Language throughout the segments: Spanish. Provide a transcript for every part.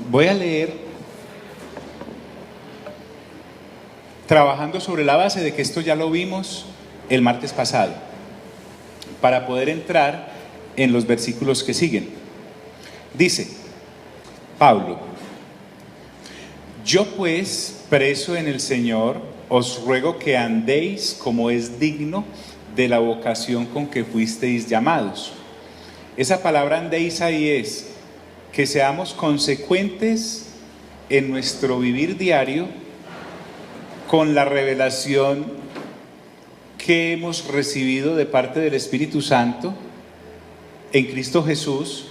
Voy a leer trabajando sobre la base de que esto ya lo vimos el martes pasado, para poder entrar en los versículos que siguen. Dice Pablo: yo pues, preso en el Señor, os ruego que andéis como es digno de la vocación con que fuisteis llamados. Esa palabra andéis ahí es que seamos consecuentes en nuestro vivir diario con la revelación que hemos recibido de parte del Espíritu Santo en Cristo Jesús,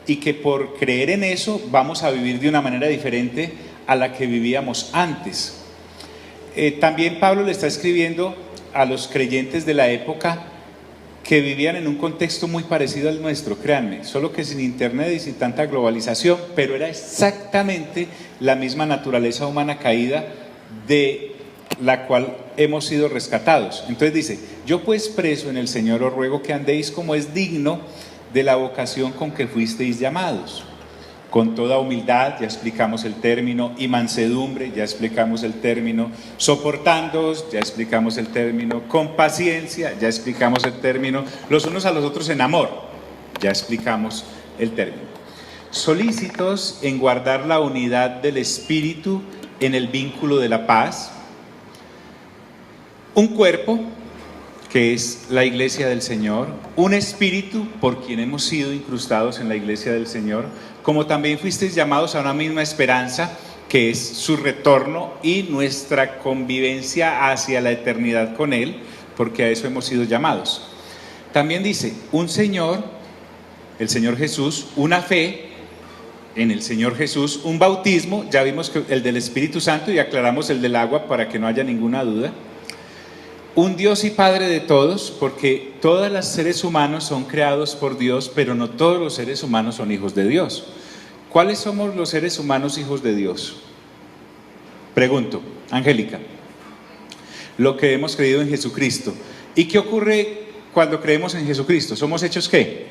y que por creer en eso vamos a vivir de una manera diferente a la que vivíamos antes. También Pablo le está escribiendo a los creyentes de la época que vivían en un contexto muy parecido al nuestro, créanme, solo que sin internet y sin tanta globalización, pero era exactamente la misma naturaleza humana caída de la cual hemos sido rescatados. Entonces dice: yo pues, preso en el Señor, os ruego que andéis como es digno de la vocación con que fuisteis llamados, con toda humildad, ya explicamos el término, y mansedumbre, ya explicamos el término, soportándoos, ya explicamos el término, con paciencia, ya explicamos el término, los unos a los otros en amor, ya explicamos el término, solícitos en guardar la unidad del Espíritu en el vínculo de la paz, un cuerpo, que es la iglesia del Señor, un espíritu por quien hemos sido incrustados en la iglesia del Señor, como también fuisteis llamados a una misma esperanza, que es su retorno y nuestra convivencia hacia la eternidad con Él, porque a eso hemos sido llamados. También dice: un Señor, el Señor Jesús, una fe en el Señor Jesús, un bautismo, ya vimos que el del Espíritu Santo y aclaramos el del agua para que no haya ninguna duda. Un Dios y Padre de todos, porque todos los seres humanos son creados por Dios, pero no todos los seres humanos son hijos de Dios. ¿Cuáles somos los seres humanos hijos de Dios? Pregunto, Angélica. Lo que hemos creído en Jesucristo. ¿Y qué ocurre cuando creemos en Jesucristo? ¿Somos hechos qué?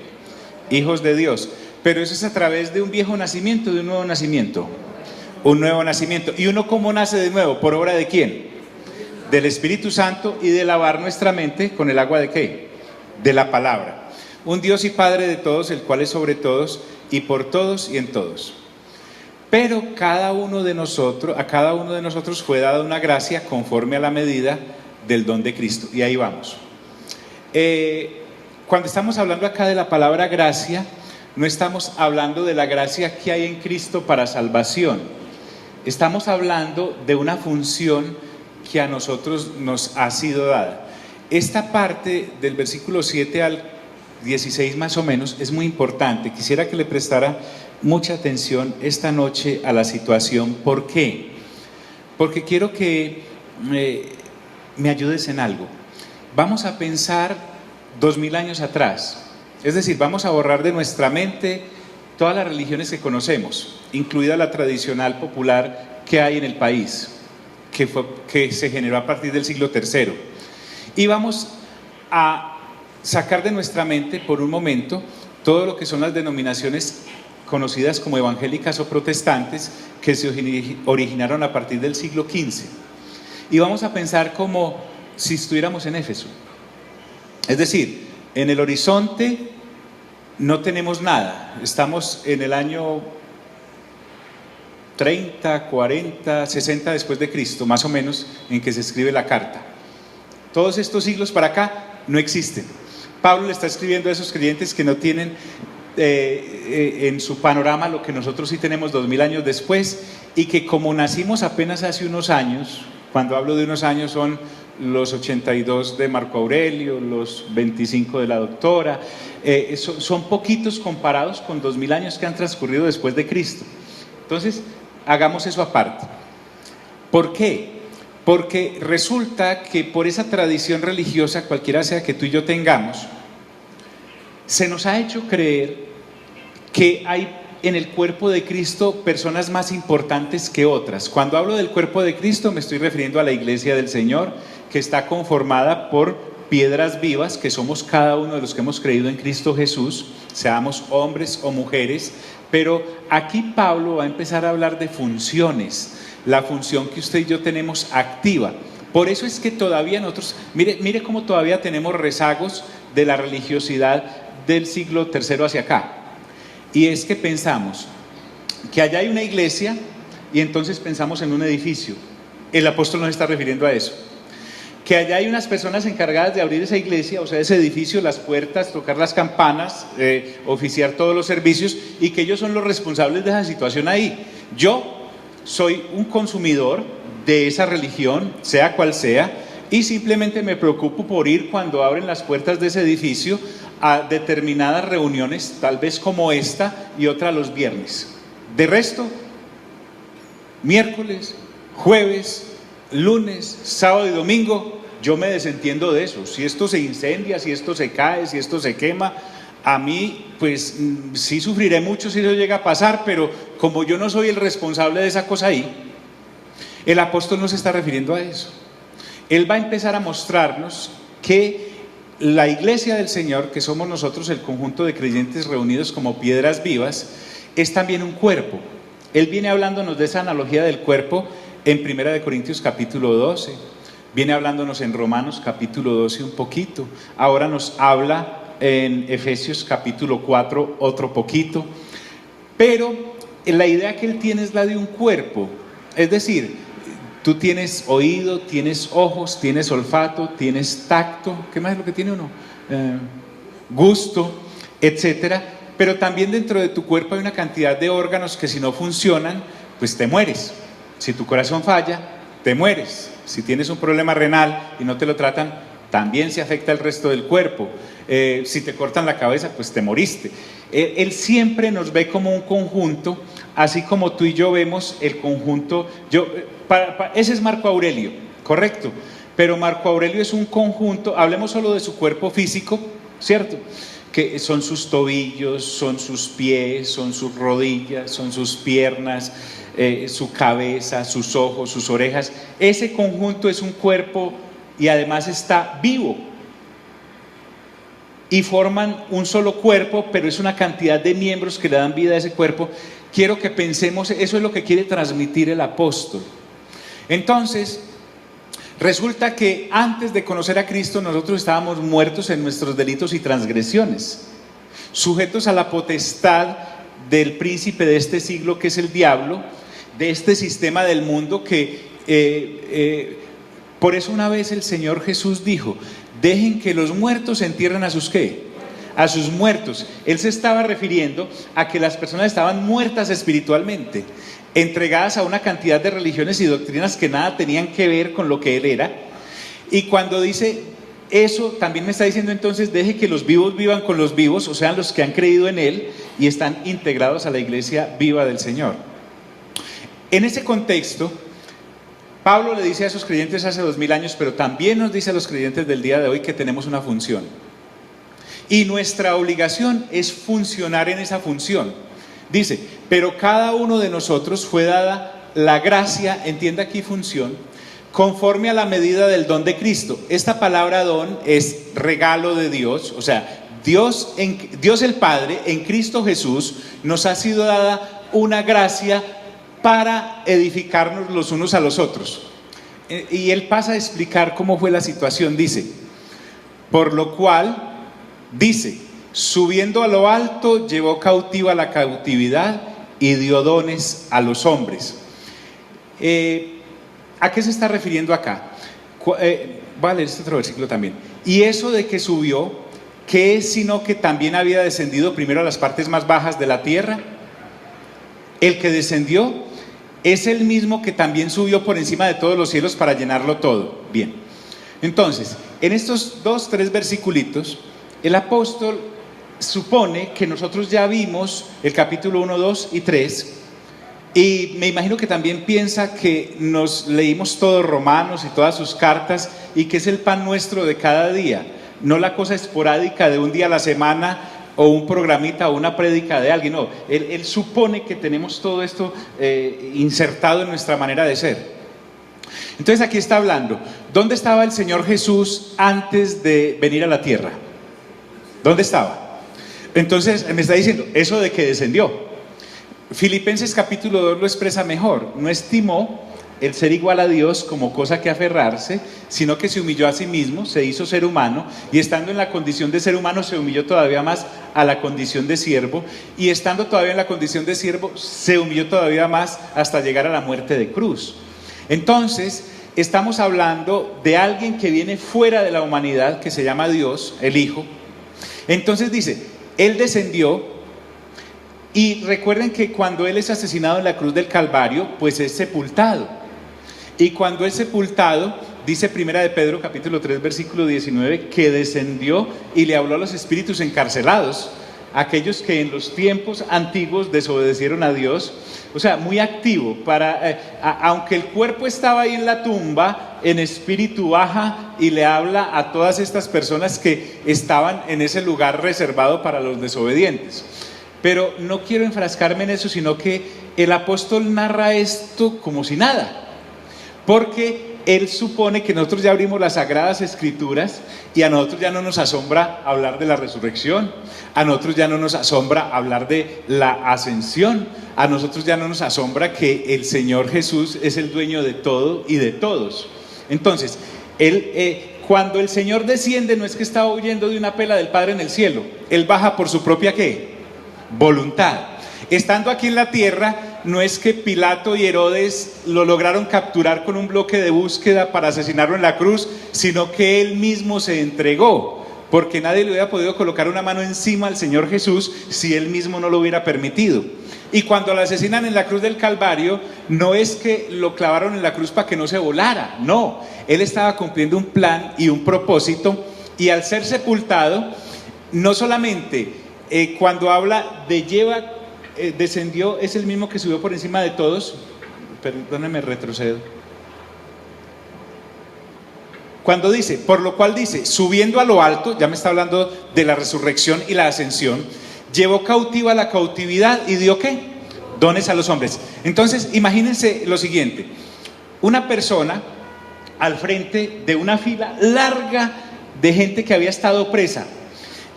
Hijos de Dios. Pero eso es a través de un viejo nacimiento, de un nuevo nacimiento. Un nuevo nacimiento. ¿Y uno cómo nace de nuevo? ¿Por obra de quién? Del Espíritu Santo y de lavar nuestra mente con el agua de ¿qué? De la palabra. Un Dios y Padre de todos, el cual es sobre todos y por todos y en todos. Pero a cada uno de nosotros fue dada una gracia conforme a la medida del don de Cristo. Y ahí vamos. Cuando estamos hablando acá de la palabra gracia, no estamos hablando de la gracia que hay en Cristo para salvación. Estamos hablando de una función que a nosotros nos ha sido dada. Esta parte del versículo 7 al 16 más o menos es muy importante. Quisiera que le prestara mucha atención esta noche a la situación. ¿Por qué? Porque quiero que me ayudes en algo. Vamos a pensar 2000 años atrás, es decir, vamos a borrar de nuestra mente todas las religiones que conocemos, incluida la tradicional popular que hay en el país, que se generó a partir del siglo III, y vamos a sacar de nuestra mente por un momento todo lo que son las denominaciones conocidas como evangélicas o protestantes, que se originaron a partir del siglo XV, y vamos a pensar como si estuviéramos en Éfeso. Es decir, en el horizonte no tenemos nada, estamos en el año 30, 40, 60 después de Cristo, más o menos, en que se escribe la carta. Todos estos siglos para acá no existen. Pablo le está escribiendo a esos creyentes que no tienen en su panorama lo que nosotros sí tenemos 2000 años después, y que como nacimos apenas hace unos años, cuando hablo de unos años son los 82 de Marco Aurelio, los 25 de la doctora, son poquitos comparados con 2000 años que han transcurrido después de Cristo. Entonces, hagamos eso aparte. ¿Por qué? Porque resulta que por esa tradición religiosa, cualquiera sea que tú y yo tengamos, se nos ha hecho creer que hay en el cuerpo de Cristo personas más importantes que otras. Cuando hablo del cuerpo de Cristo me estoy refiriendo a la iglesia del Señor, que está conformada por piedras vivas, que somos cada uno de los que hemos creído en Cristo Jesús, seamos hombres o mujeres, pero aquí Pablo va a empezar a hablar de funciones, la función que usted y yo tenemos activa. Por eso es que todavía nosotros, mire cómo todavía tenemos rezagos de la religiosidad del siglo III hacia acá. Y es que pensamos que allá hay una iglesia y entonces pensamos en un edificio. El apóstol nos está refiriendo a eso. Que allá hay unas personas encargadas de abrir esa iglesia, o sea, ese edificio, las puertas, tocar las campanas, oficiar todos los servicios, y que ellos son los responsables de esa situación ahí. Yo soy un consumidor de esa religión, sea cual sea, y simplemente me preocupo por ir cuando abren las puertas de ese edificio a determinadas reuniones, tal vez como esta y otra los viernes. De resto, miércoles, jueves, lunes, sábado y domingo, yo me desentiendo de eso. Si esto se incendia, si esto se cae, si esto se quema, a mí pues sí sufriré mucho si eso llega a pasar, pero como yo no soy el responsable de esa cosa ahí, el apóstol no se está refiriendo a eso. Él va a empezar a mostrarnos que la iglesia del Señor, que somos nosotros el conjunto de creyentes reunidos como piedras vivas, es también un cuerpo. Él viene hablándonos de esa analogía del cuerpo en 1 Corintios capítulo 12, viene hablándonos en Romanos capítulo 12 un poquito, ahora nos habla en Efesios capítulo 4 otro poquito, pero la idea que él tiene es la de un cuerpo, es decir, tú tienes oído, tienes ojos, tienes olfato, tienes tacto, ¿qué más es lo que tiene uno? Gusto, etcétera, pero también dentro de tu cuerpo hay una cantidad de órganos que si no funcionan, pues te mueres. Si tu corazón falla, te mueres. Si tienes un problema renal y no te lo tratan, también se afecta el resto del cuerpo. Si te cortan la cabeza, pues te moriste. Él siempre nos ve como un conjunto, así como tú y yo vemos el conjunto. Ese es Marco Aurelio, correcto, pero Marco Aurelio es un conjunto, hablemos solo de su cuerpo físico, ¿cierto? Que son sus tobillos, son sus pies, son sus rodillas, son sus piernas, su cabeza, sus ojos, sus orejas. Ese conjunto es un cuerpo y además está vivo y forman un solo cuerpo, pero es una cantidad de miembros que le dan vida a ese cuerpo. Quiero que pensemos, eso es lo que quiere transmitir el apóstol. Entonces, resulta que antes de conocer a Cristo nosotros estábamos muertos en nuestros delitos y transgresiones, sujetos a la potestad del príncipe de este siglo, que es el diablo, de este sistema del mundo que por eso una vez el Señor Jesús dijo: dejen que los muertos entierren a sus ¿qué? A sus muertos. Él se estaba refiriendo a que las personas estaban muertas espiritualmente, entregadas a una cantidad de religiones y doctrinas que nada tenían que ver con lo que él era. Y cuando dice eso, también me está diciendo entonces: deje que los vivos vivan con los vivos, o sea, los que han creído en él y están integrados a la iglesia viva del Señor. En ese contexto, Pablo le dice a esos creyentes hace 2000 años, pero también nos dice a los creyentes del día de hoy que tenemos una función. Y nuestra obligación es funcionar en esa función. Dice: pero cada uno de nosotros fue dada la gracia, entienda aquí función, conforme a la medida del don de Cristo. Esta palabra don es regalo de Dios, o sea, Dios el Padre en Cristo Jesús nos ha sido dada una gracia para edificarnos los unos a los otros. Y él pasa a explicar cómo fue la situación. Dice: por lo cual, dice, subiendo a lo alto, llevó cautiva la cautividad y dio dones a los hombres. ¿A qué se está refiriendo acá? Voy a leer este otro versículo también. Y eso de que subió, ¿qué es sino que también había descendido primero a las partes más bajas de la tierra? El que descendió es el mismo que también subió por encima de todos los cielos para llenarlo todo. Bien, entonces, en estos 2-3 versiculitos, el apóstol supone que nosotros ya vimos el capítulo 1, 2 y 3, y me imagino que también piensa que nos leímos todos Romanos y todas sus cartas, y que es el pan nuestro de cada día, no la cosa esporádica de un día a la semana, o un programita o una prédica de alguien. No, él supone que tenemos todo esto insertado en nuestra manera de ser. Entonces aquí está hablando, ¿dónde estaba el Señor Jesús antes de venir a la tierra? ¿Dónde estaba? Entonces me está diciendo, eso de que descendió. Filipenses capítulo 2 lo expresa mejor, no estimó el ser igual a Dios como cosa que aferrarse, sino que se humilló a sí mismo, se hizo ser humano, y estando en la condición de ser humano se humilló todavía más a la condición de siervo, y estando todavía en la condición de siervo se humilló todavía más hasta llegar a la muerte de cruz. Entonces estamos hablando de alguien que viene fuera de la humanidad, que se llama Dios, el Hijo. Entonces dice, Él descendió, y recuerden que cuando Él es asesinado en la cruz del Calvario, pues es sepultado. Y cuando es sepultado, dice Primera de Pedro capítulo 3 versículo 19, que descendió y le habló a los espíritus encarcelados, aquellos que en los tiempos antiguos desobedecieron a Dios. O sea, muy activo aunque el cuerpo estaba ahí en la tumba, en espíritu baja y le habla a todas estas personas que estaban en ese lugar reservado para los desobedientes. Pero no quiero enfrascarme en eso, sino que el apóstol narra esto como si nada, porque él supone que nosotros ya abrimos las Sagradas Escrituras y a nosotros ya no nos asombra hablar de la resurrección, a nosotros ya no nos asombra hablar de la ascensión, a nosotros ya no nos asombra que el Señor Jesús es el dueño de todo y de todos. Entonces, cuando el Señor desciende, no es que está huyendo de una pela del Padre en el cielo, Él baja por su propia ¿qué? Voluntad. Estando aquí en la tierra, no es que Pilato y Herodes lo lograron capturar con un bloque de búsqueda para asesinarlo en la cruz, sino que Él mismo se entregó, porque nadie le hubiera podido colocar una mano encima al Señor Jesús si Él mismo no lo hubiera permitido. Y cuando lo asesinan en la cruz del Calvario, no es que lo clavaron en la cruz para que no se volara, no, Él estaba cumpliendo un plan y un propósito, y al ser sepultado, no solamente cuando habla de descendió, es el mismo que subió por encima de todos. Perdónenme, retrocedo. Cuando dice, por lo cual dice, subiendo a lo alto, ya me está hablando de la resurrección y la ascensión, llevó cautiva la cautividad y dio ¿qué? Dones a los hombres. Entonces, imagínense lo siguiente, una persona al frente de una fila larga de gente que había estado presa,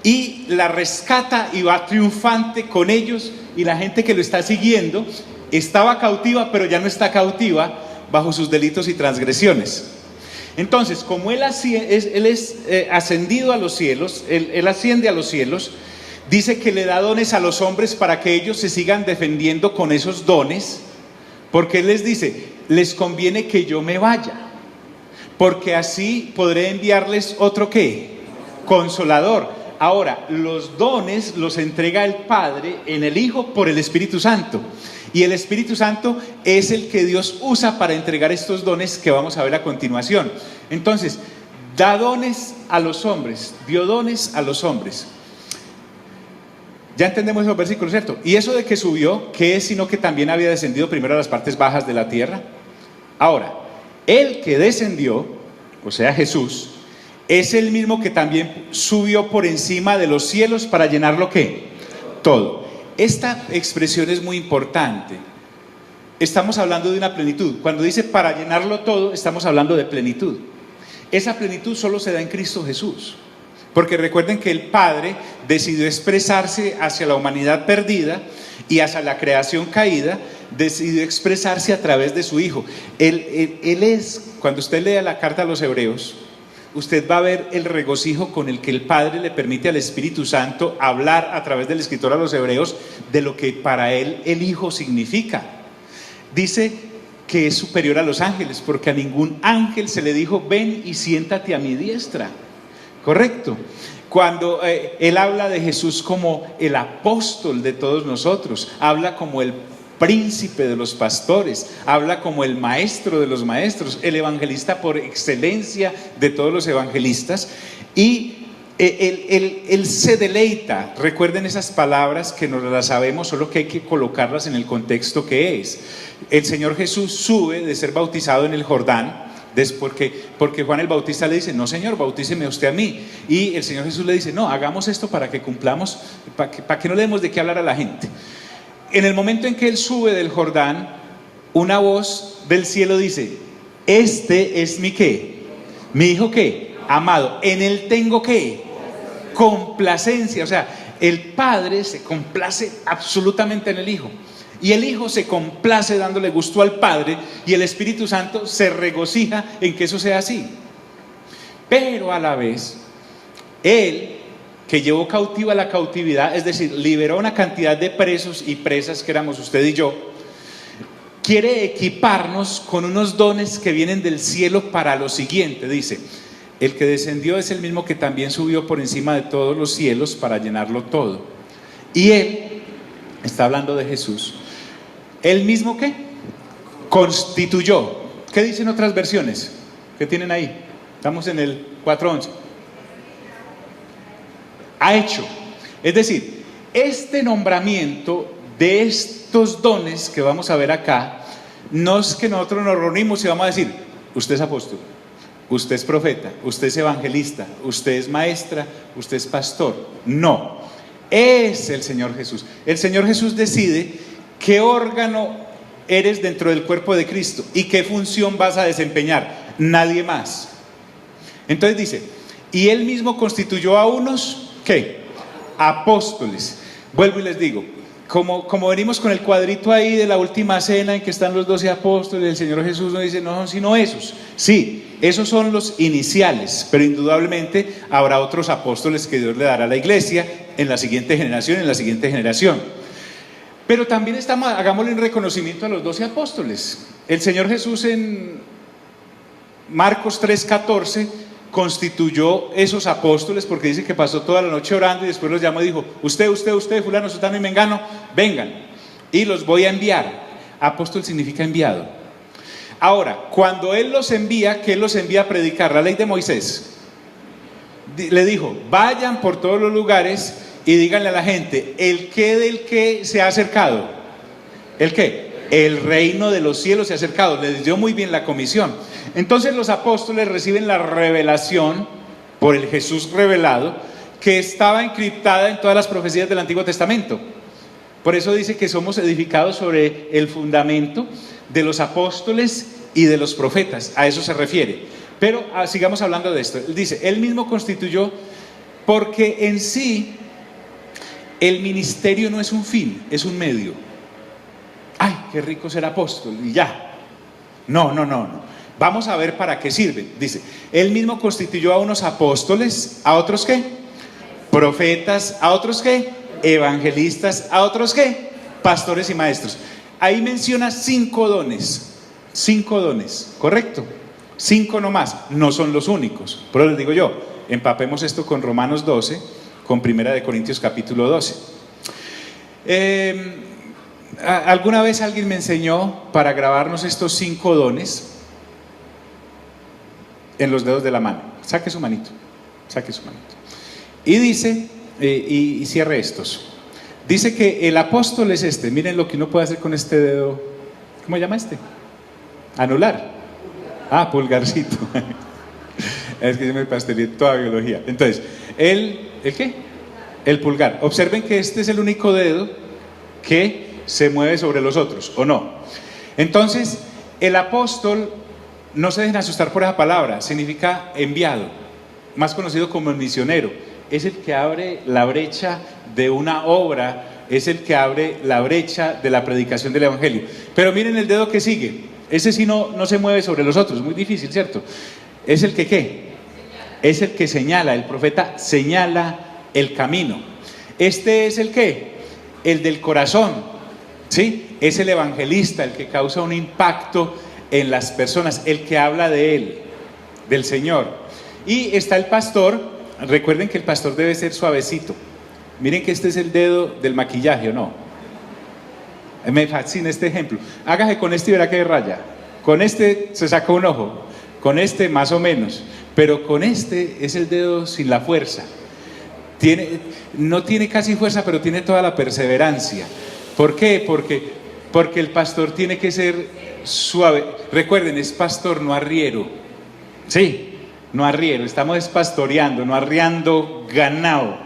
y la rescata y va triunfante con ellos, y la gente que lo está siguiendo estaba cautiva, pero ya no está cautiva bajo sus delitos y transgresiones. Entonces, como él es ascendido a los cielos, él asciende a los cielos, dice que le da dones a los hombres para que ellos se sigan defendiendo con esos dones, porque él les dice, les conviene que yo me vaya, porque así podré enviarles otro ¿qué? Consolador. Ahora, los dones los entrega el Padre en el Hijo por el Espíritu Santo. Y el Espíritu Santo es el que Dios usa para entregar estos dones que vamos a ver a continuación. Entonces, da dones a los hombres, dio dones a los hombres. Ya entendemos esos versículos, ¿cierto? Y eso de que subió, ¿qué es sino que también había descendido primero a las partes bajas de la tierra? Ahora, el que descendió, o sea Jesús, es el mismo que también subió por encima de los cielos para llenarlo ¿qué? Todo. Esta expresión es muy importante. Estamos hablando de una plenitud. Cuando dice para llenarlo todo, estamos hablando de plenitud. Esa plenitud solo se da en Cristo Jesús. Porque recuerden que el Padre decidió expresarse hacia la humanidad perdida y hacia la creación caída, decidió expresarse a través de su Hijo. Él es, cuando usted lea la carta a los Hebreos, usted va a ver el regocijo con el que el Padre le permite al Espíritu Santo hablar a través del escritor a los Hebreos de lo que para él el Hijo significa. Dice que es superior a los ángeles, porque a ningún ángel se le dijo, ven y siéntate a mi diestra. Correcto. Cuando él habla de Jesús como el apóstol de todos nosotros, habla como el príncipe de los pastores, habla como el maestro de los maestros, el evangelista por excelencia de todos los evangelistas, y él se deleita. Recuerden esas palabras que nos las sabemos, solo que hay que colocarlas en el contexto que es. El Señor Jesús sube de ser bautizado en el Jordán, porque Juan el Bautista le dice, no Señor, bautíceme usted a mí, y el Señor Jesús le dice, no, hagamos esto para que cumplamos, para que no le demos de qué hablar a la gente. En el momento en que él sube del Jordán, una voz del cielo dice, Este es mi ¿qué? Mi hijo ¿qué? Amado. En él tengo ¿qué? Complacencia. O sea, el Padre se complace absolutamente en el Hijo. Y el Hijo se complace dándole gusto al Padre. Y el Espíritu Santo se regocija en que eso sea así. Pero a la vez, Él, que llevó cautiva la cautividad, es decir, liberó una cantidad de presos y presas que éramos usted y yo, quiere equiparnos con unos dones que vienen del cielo para lo siguiente. Dice: el que descendió es el mismo que también subió por encima de todos los cielos para llenarlo todo. Y Él, está hablando de Jesús, ¿él mismo qué? Constituyó. ¿Qué dicen otras versiones? ¿Qué tienen ahí? Estamos en el 4:11. Ha hecho. Es decir, este nombramiento de estos dones que vamos a ver acá, no es que nosotros nos reunimos y vamos a decir: usted es apóstol, usted es profeta, usted es evangelista, usted es maestra, usted es pastor. No, es el Señor Jesús. El Señor Jesús decide qué órgano eres dentro del cuerpo de Cristo y qué función vas a desempeñar. Nadie más. Entonces dice: y Él mismo constituyó a unos, ¿qué? Apóstoles. Vuelvo y les digo, como venimos con el cuadrito ahí de la última cena en que están los 12 apóstoles, el Señor Jesús nos dice: no son sino esos. Sí, esos son los iniciales, pero indudablemente habrá otros apóstoles que Dios le dará a la iglesia en la siguiente generación, Pero también hagámosle un reconocimiento a los 12 apóstoles. El Señor Jesús en Marcos 3:14 constituyó esos apóstoles, porque dice que pasó toda la noche orando y después los llamó y dijo: usted, fulano, sutano y mengano, vengan y los voy a enviar. Apóstol significa enviado. Ahora, cuando Él los envía, ¿qué los envía a predicar? La ley de Moisés. Le dijo: vayan por todos los lugares y díganle a la gente, ¿el qué del qué se ha acercado? ¿El qué? El reino de los cielos se ha acercado. Les dio muy bien la comisión. Entonces los apóstoles reciben la revelación por el Jesús revelado, que estaba encriptada en todas las profecías del Antiguo Testamento. Por eso dice que somos edificados sobre el fundamento de los apóstoles y de los profetas. A eso se refiere. Pero sigamos hablando de esto. Él dice: Él mismo constituyó, porque en sí el ministerio no es un fin, es un medio. Ay, qué rico ser apóstol y ya. No. Vamos a ver para qué sirve. Dice: Él mismo constituyó a unos apóstoles, ¿a otros qué? Profetas, ¿a otros qué? Evangelistas, ¿a otros qué? Pastores y maestros. Ahí menciona 5 dones. 5 dones, ¿correcto? 5 nomás, no son los únicos. Pero les digo yo, empapemos esto con Romanos 12, con 1 Corintios capítulo 12. Alguna vez alguien me enseñó para grabarnos estos 5 dones en los dedos de la mano. Saque su manito. Y dice, y cierre estos. Dice que el apóstol es este. Miren lo que uno puede hacer con este dedo. ¿Cómo se llama este? Anular. Pulgarcito. Es que yo me pastelé toda biología. Entonces, ¿el qué? El pulgar. Observen que este es el único dedo que se mueve sobre los otros, ¿o no? Entonces, el apóstol, no se dejen asustar por esa palabra, significa enviado, más conocido como el misionero. Es el que abre la brecha de una obra, es el que abre la brecha de la predicación del evangelio. Pero miren el dedo que sigue, ese sí no se mueve sobre los otros, muy difícil, ¿cierto? Es el que ¿qué? Es el que señala, el profeta señala el camino. Este es el ¿qué? El del corazón, ¿sí? Es el evangelista, el que causa un impacto en las personas, el que habla de él, del Señor. Y está el pastor. Recuerden que el pastor debe ser suavecito. Miren que este es el dedo del maquillaje, ¿o no? Me fascina este ejemplo. Hágase con este y verá que raya. Con este se saca un ojo, con este más o menos, pero con este es el dedo sin la fuerza. No tiene casi fuerza, pero tiene toda la perseverancia. ¿Por qué? Porque el pastor tiene que ser suave. Recuerden, es pastor, no arriero. Sí, no arriero, estamos pastoreando, no arriando ganado.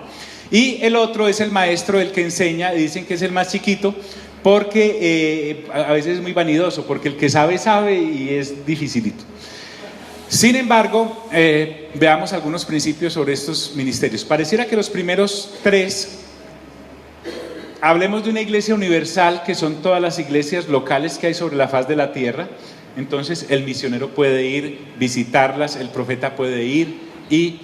Y el otro es el maestro, el que enseña, y dicen que es el más chiquito, porque a veces es muy vanidoso, porque el que sabe, sabe y es dificilito. Sin embargo, veamos algunos principios sobre estos ministerios. Pareciera que los primeros tres, hablemos de una iglesia universal, que son todas las iglesias locales que hay sobre la faz de la tierra. Entonces el misionero puede ir, visitarlas, el profeta puede ir y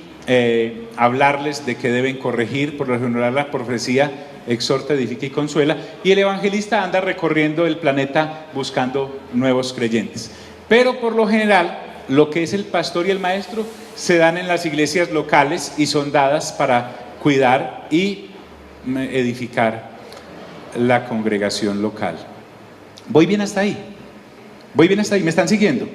hablarles de que deben corregir. Por lo general la profecía exhorta, edifica y consuela, y el evangelista anda recorriendo el planeta buscando nuevos creyentes. Pero por lo general, lo que es el pastor y el maestro se dan en las iglesias locales y son dadas para cuidar y edificar la congregación local. ¿Voy bien hasta ahí? ¿Voy bien hasta ahí? ¿Me están siguiendo?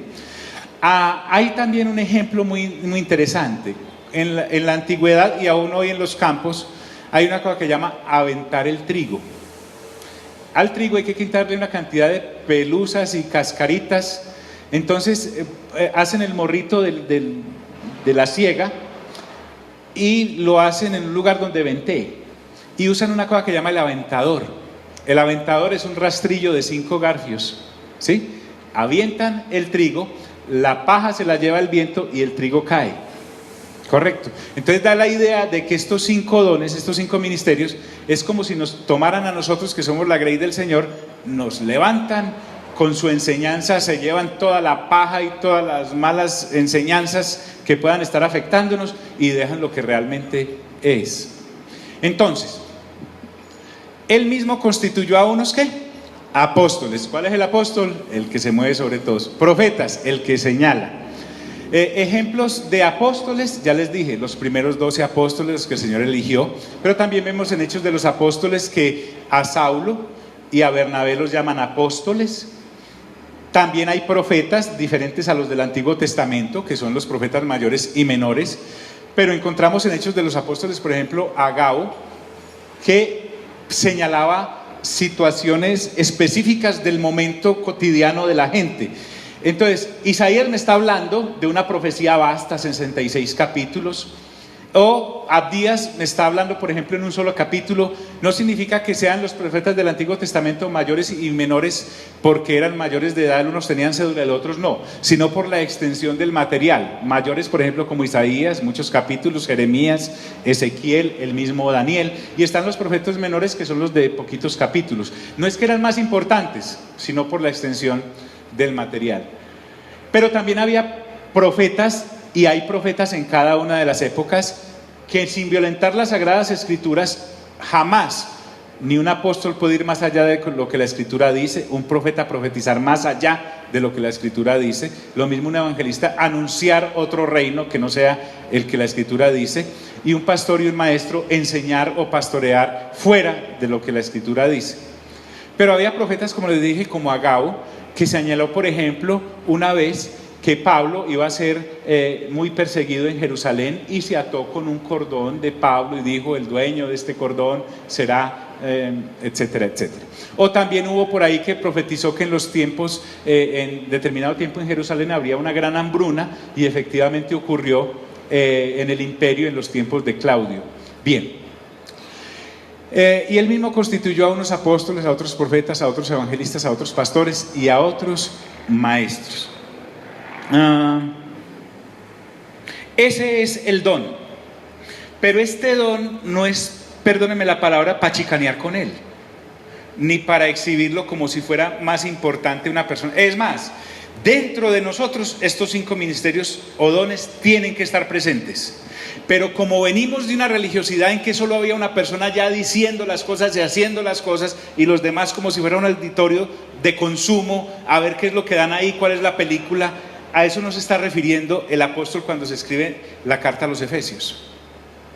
Hay también un ejemplo muy interesante. En la antigüedad y aún hoy en los campos hay una cosa que se llama aventar el trigo. Al trigo hay que quitarle una cantidad de pelusas y cascaritas. Entonces hacen el morrito de la siega y lo hacen en un lugar donde ventee, y usan una cosa que se llama el aventador. El aventador es un rastrillo de 5 garfios, ¿sí? Avientan el trigo, la paja se la lleva el viento y el trigo cae. Correcto. Entonces da la idea de que estos 5 dones, estos 5 ministerios, es como si nos tomaran a nosotros, que somos la grey del Señor, nos levantan, con su enseñanza se llevan toda la paja y todas las malas enseñanzas que puedan estar afectándonos y dejan lo que realmente es. Entonces, él mismo constituyó a unos, ¿qué? Apóstoles. ¿Cuál es el apóstol? El que se mueve sobre todos. Profetas, el que señala. Ejemplos de apóstoles, ya les dije, los primeros 12 apóstoles, los que el Señor eligió, pero también vemos en Hechos de los Apóstoles que a Saulo y a Bernabé los llaman apóstoles. También hay profetas diferentes a los del Antiguo Testamento, que son los profetas mayores y menores, pero encontramos en Hechos de los Apóstoles, por ejemplo, a Agabo, que señalaba situaciones específicas del momento cotidiano de la gente. Entonces, Isaías me está hablando de una profecía vasta, 66 capítulos, o Abdías me está hablando, por ejemplo, en un solo capítulo. No significa que sean los profetas del Antiguo Testamento mayores y menores porque eran mayores de edad, unos tenían cédula y otros no, sino por la extensión del material. Mayores, por ejemplo, como Isaías, muchos capítulos, Jeremías, Ezequiel, el mismo Daniel, y están los profetas menores, que son los de poquitos capítulos. No es que eran más importantes, sino por la extensión del material. Pero también había profetas, y hay profetas en cada una de las épocas, que sin violentar las Sagradas Escrituras, jamás, ni un apóstol puede ir más allá de lo que la Escritura dice, un profeta profetizar más allá de lo que la Escritura dice, lo mismo un evangelista anunciar otro reino que no sea el que la Escritura dice, y un pastor y un maestro enseñar o pastorear fuera de lo que la Escritura dice. Pero había profetas, como les dije, como Agabo, que señaló, por ejemplo, una vez que Pablo iba a ser muy perseguido en Jerusalén, y se ató con un cordón de Pablo y dijo: el dueño de este cordón será, etcétera, etcétera. O también hubo por ahí que profetizó que en los tiempos, en determinado tiempo en Jerusalén habría una gran hambruna, y efectivamente ocurrió en el imperio en los tiempos de Claudio. Bien. Y él mismo constituyó a unos apóstoles, a otros profetas, a otros evangelistas, a otros pastores y a otros maestros. Ese es el don. Pero este don no es, perdónenme la palabra, para chicanear con él, ni para exhibirlo como si fuera más importante una persona. Es más, dentro de nosotros estos 5 ministerios o dones tienen que estar presentes. Pero como venimos de una religiosidad en que solo había una persona ya diciendo las cosas y haciendo las cosas, y los demás como si fuera un auditorio de consumo, a ver qué es lo que dan ahí, cuál es la película, a eso no se está refiriendo el apóstol cuando se escribe la carta a los Efesios.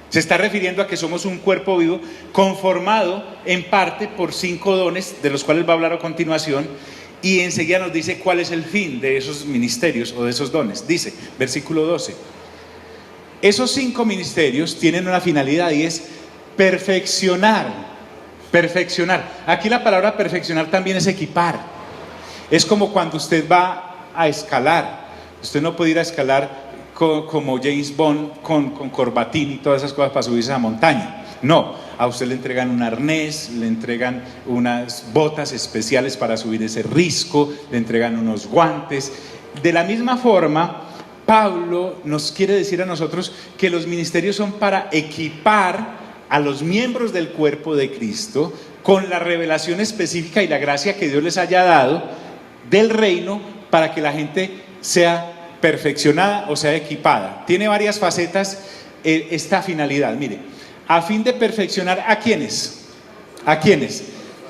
Se está refiriendo a que somos un cuerpo vivo conformado en parte por 5 dones, de los cuales va a hablar a continuación, y enseguida nos dice cuál es el fin de esos ministerios o de esos dones. Dice, versículo 12, esos 5 ministerios tienen una finalidad, y es perfeccionar. Perfeccionar. Aquí la palabra perfeccionar también es equipar. Es como cuando usted va a escalar. Usted no puede ir a escalar como James Bond con corbatín y todas esas cosas para subirse a la montaña. No, a usted le entregan un arnés, le entregan unas botas especiales para subir ese risco, le entregan unos guantes. De la misma forma, Pablo nos quiere decir a nosotros que los ministerios son para equipar a los miembros del cuerpo de Cristo con la revelación específica y la gracia que Dios les haya dado del reino para que la gente sea perfeccionada o sea equipada. Tiene varias facetas esta finalidad. Mire, a fin de perfeccionar ¿a quiénes? ¿A quiénes?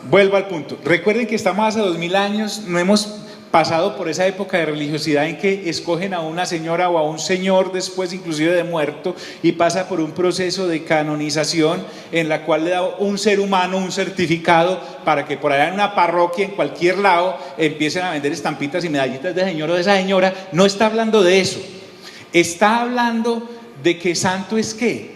Vuelvo al punto. Recuerden que estamos hace 2000 años, no hemos pasado por esa época de religiosidad en que escogen a una señora o a un señor después inclusive de muerto y pasa por un proceso de canonización en la cual le da un ser humano un certificado para que por allá en una parroquia, en cualquier lado, empiecen a vender estampitas y medallitas de señor o de esa señora. No está hablando de eso, está hablando de que santo es ¿qué?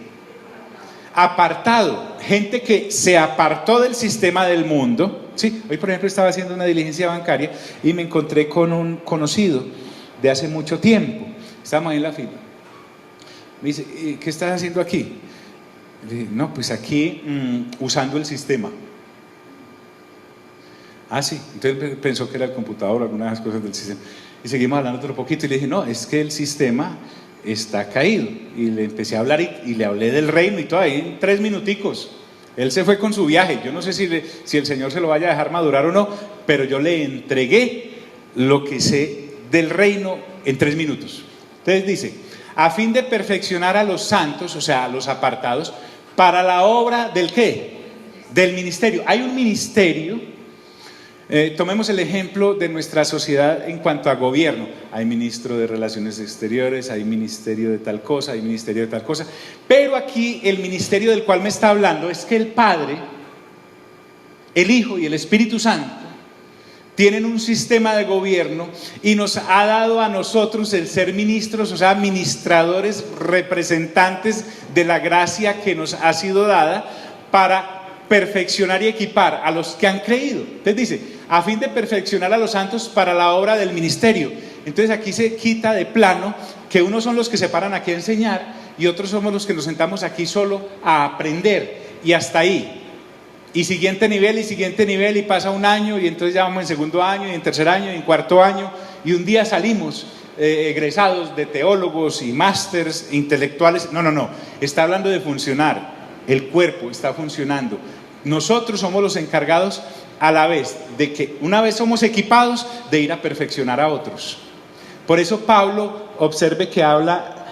Apartado, gente que se apartó del sistema del mundo. Sí, hoy por ejemplo estaba haciendo una diligencia bancaria y me encontré con un conocido de hace mucho tiempo. Estábamos ahí en la fila. Me dice, ¿qué estás haciendo aquí? Le dije, no, pues aquí usando el sistema. Ah, sí, entonces pensó que era el computador, algunas de las cosas del sistema. Y seguimos hablando otro poquito y le dije, no, es que el sistema está caído. Y le empecé a hablar y le hablé del reino y todo ahí en 3 minuticos. Él se fue con su viaje. Yo no sé si el Señor se lo vaya a dejar madurar o no, pero yo le entregué lo que sé del reino en 3 minutos. Entonces dice, a fin de perfeccionar a los santos, o sea, a los apartados, para la obra del ¿qué? Del ministerio. Hay un ministerio. Tomemos el ejemplo de nuestra sociedad en cuanto a gobierno. Hay ministro de Relaciones Exteriores, hay ministerio de tal cosa, hay ministerio de tal cosa. Pero aquí el ministerio del cual me está hablando es que el Padre, el Hijo y el Espíritu Santo tienen un sistema de gobierno y nos ha dado a nosotros el ser ministros, o sea, administradores, representantes de la gracia que nos ha sido dada para perfeccionar y equipar a los que han creído. Entonces dice, a fin de perfeccionar a los santos para la obra del ministerio. Entonces aquí se quita de plano que unos son los que se paran aquí a enseñar y otros somos los que nos sentamos aquí solo a aprender y hasta ahí. Y siguiente nivel y pasa un año y entonces ya vamos en segundo año y en tercer año y en cuarto año y un día salimos egresados de teólogos y másters intelectuales. No, está hablando de funcionar. El cuerpo está funcionando. Nosotros somos los encargados a la vez de que una vez somos equipados de ir a perfeccionar a otros. Por eso Pablo, observe que habla,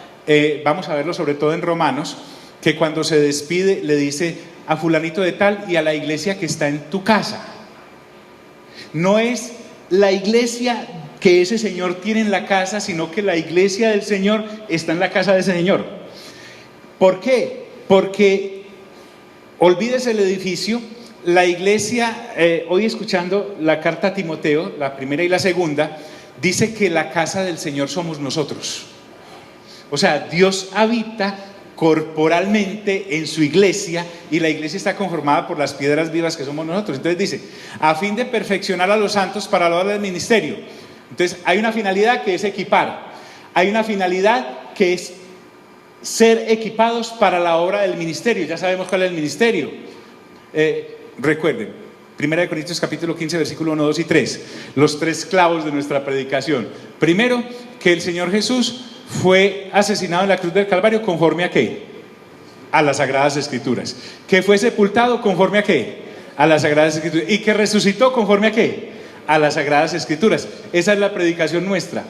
vamos a verlo sobre todo en Romanos, que cuando se despide le dice a fulanito de tal y a la iglesia que está en tu casa. No es la iglesia que ese señor tiene en la casa, sino que la iglesia del Señor está en la casa de ese señor. ¿Por qué? Porque olvídese el edificio. La iglesia, hoy escuchando la carta a Timoteo, la primera y la segunda, dice que la casa del Señor somos nosotros. O sea, Dios habita corporalmente en su iglesia y la iglesia está conformada por las piedras vivas que somos nosotros. Entonces dice, a fin de perfeccionar a los santos para la obra del ministerio. Entonces hay una finalidad que es equipar, hay una finalidad que es ser equipados para la obra del ministerio. Ya sabemos cuál es el ministerio. Recuerden, 1 Corintios capítulo 15, versículo 1, 2 y 3, los 3 clavos de nuestra predicación. Primero, que el Señor Jesús fue asesinado en la cruz del Calvario conforme a ¿qué? A las Sagradas Escrituras. Que fue sepultado conforme a ¿qué? A las Sagradas Escrituras. Y que resucitó conforme a ¿qué? A las Sagradas Escrituras. Esa es la predicación nuestra.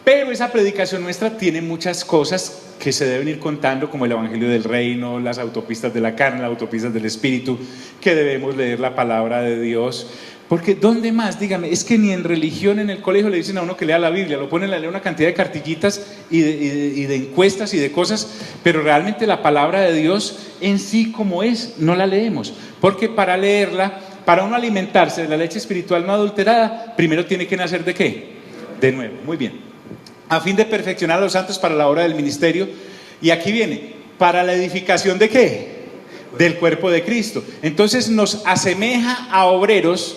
Pero esa predicación nuestra tiene muchas cosas que se deben ir contando, como el Evangelio del Reino, las autopistas de la carne, las autopistas del Espíritu, que debemos leer la palabra de Dios. Porque ¿dónde más? Dígame, es que ni en religión, en el colegio le dicen a uno que lea la Biblia, lo ponen a leer una cantidad de cartillitas y de encuestas y de cosas, pero realmente la palabra de Dios en sí como es, no la leemos. Porque para leerla, para uno alimentarse de la leche espiritual no adulterada, primero tiene que nacer ¿de qué? De nuevo, muy bien. A fin de perfeccionar a los santos para la obra del ministerio. Y aquí viene, para la edificación ¿de qué? Del cuerpo de Cristo. Entonces nos asemeja a obreros.